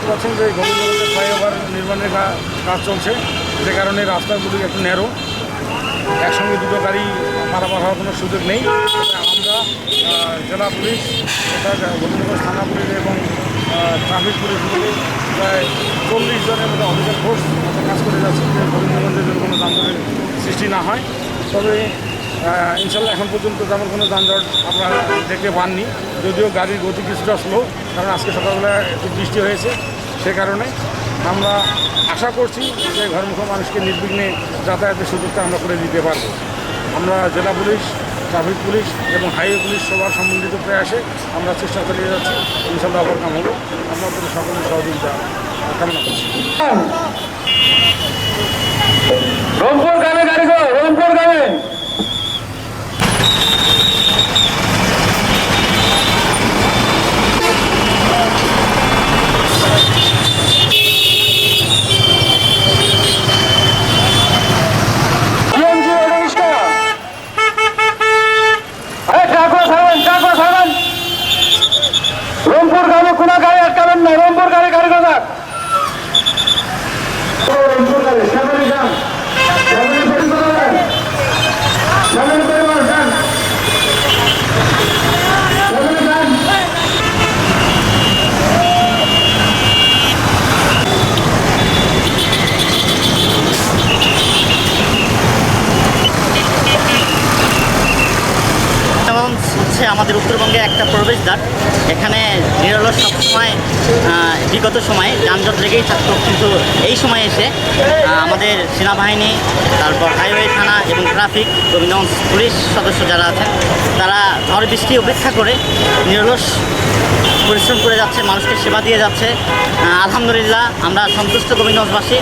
দেখতে পাচ্ছেন যে গোবিন্দগঞ্জের ফ্লাইওভার নির্মাণের কাজ চলছে, যে কারণে রাস্তাগুলি একটু ন্যারো, একসঙ্গে দুটো গাড়ি পারাপার হওয়ার কোনো সুযোগ নেই। আমরা জেলা পুলিশ, গোবিন্দগঞ্জ থানা পুলিশ এবং ট্রাফিক পুলিশ মিলে প্রায় 40 জনের মতো অফিসার ফোর্স কাজ করে যাচ্ছে যে গোবিন্দগঞ্জে যেন কোনো যানজটের সৃষ্টি না হয়। তবে ইনশাল্লাহ এখন পর্যন্ত তেমন কোনো যানজট আপনারা দেখতে পাননি, যদিও গাড়ির গতি কিছুটা স্লো, কারণ আজকে সকালবেলা একটু বৃষ্টি হয়েছে। সে কারণে আমরা আশা করছি যে ঘরমুখ মানুষকে নির্বিঘ্নে যাতায়াতের সুযোগটা আমরা করে দিতে পারবো। আমরা জেলা পুলিশ, ট্রাফিক পুলিশ এবং হাইওয়ে পুলিশ সবার সম্বন্ধিত প্রয়াসে আমরা চেষ্টা চালিয়ে যাচ্ছি। ইনশাল্লাহ ওভারকাম হবে। আপনাদের সকলের সহযোগিতা কামনা করছি। রংপুর গ্রামে গাড়ি গো, রংপুর গ্রামে রংপুর গ্রামে কোনো গাড়ি আটকাবেন না, রংপুর গাড়ি গাড়ি যাক। রংপুর গাড়ি সামনে যান, সামনে পরিবার যান, সামনে যান। হচ্ছে আমাদের উত্তরবঙ্গে একটা প্রবেশদ্বার। এখানে নিরলস সবসময় বিগত সময়ে যানজট লেগেই থাকতো, কিন্তু এই সময় এসে আমাদের সেনাবাহিনী, তারপর হাইওয়ে থানা এবং ট্রাফিক, গোবিন্দগঞ্জ পুলিশ সদস্য যারা আছেন, তারা ঝড় বৃষ্টি উপেক্ষা করে নিরলস পরিশ্রম করে যাচ্ছে, মানুষকে সেবা দিয়ে যাচ্ছে। আলহামদুলিল্লাহ আমরা সন্তুষ্ট গোবিন্দগঞ্জবাসী।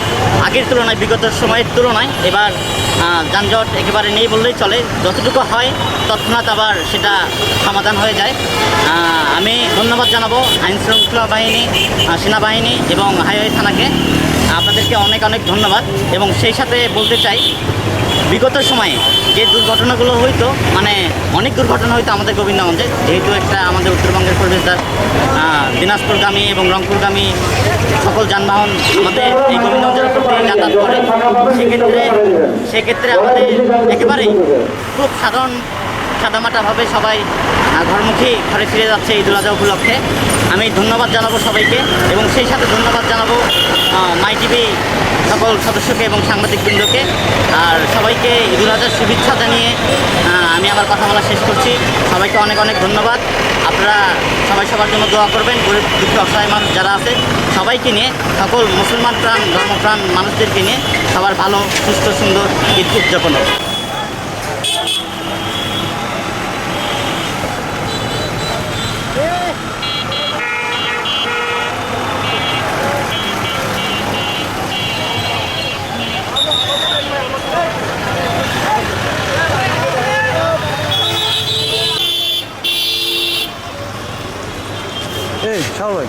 আগের তুলনায়, বিগত সময়ের তুলনায় এবার যানজট একেবারে নেই বললেই চলে। যতটুকু হয় তৎক্ষণাৎ আবার সেটা সমাধান হয়ে যায়। আমি ধন্যবাদ জানাবো আইনশৃঙ্খলা বাহিনী, সেনাবাহিনী এবং হাইওয়ে থানাকে। আপনাদেরকে অনেক অনেক ধন্যবাদ। এবং সেই সাথে বলতে চাই, বিগত সময়ে যে দুর্ঘটনাগুলো হইতো, মানে অনেক দুর্ঘটনা হইতো আমাদের গোবিন্দগঞ্জে, যেহেতু একটা আমাদের উত্তরবঙ্গের প্রবেশদ্বার, দিনাজপুরগামী এবং রংপুরগামী সকল যানবাহন আমাদের এই গোবিন্দগঞ্জের উপর দিয়ে যাতায়াত করে। সেক্ষেত্রে আমাদের একেবারেই খুব সাদামাটাভাবে সবাই ঘরমুখী ঘরে ফিরে যাচ্ছে ঈদুল আজহা উপলক্ষে। আমি ধন্যবাদ জানাবো সবাইকে, এবং সেই সাথে ধন্যবাদ জানাবো মাই টিভি সকল সদস্যকে এবং সাংবাদিকবৃন্দকে। আর সবাইকে ঈদুল আজহার শুভেচ্ছা জানিয়ে আমি আমার কথা বলা শেষ করছি। সবাইকে অনেক অনেক ধন্যবাদ। আপনারা সবাই সবার জন্য দোয়া করবেন। গরিব দুঃখী অসহায় মানুষ যারা আছে সবাইকে নিয়ে, সকল মুসলমান প্রাণ, ধর্মপ্রাণ মানুষদেরকে নিয়ে সবার ভালো, সুস্থ, সুন্দর ঈদ উদযাপন হোক। এই সবাই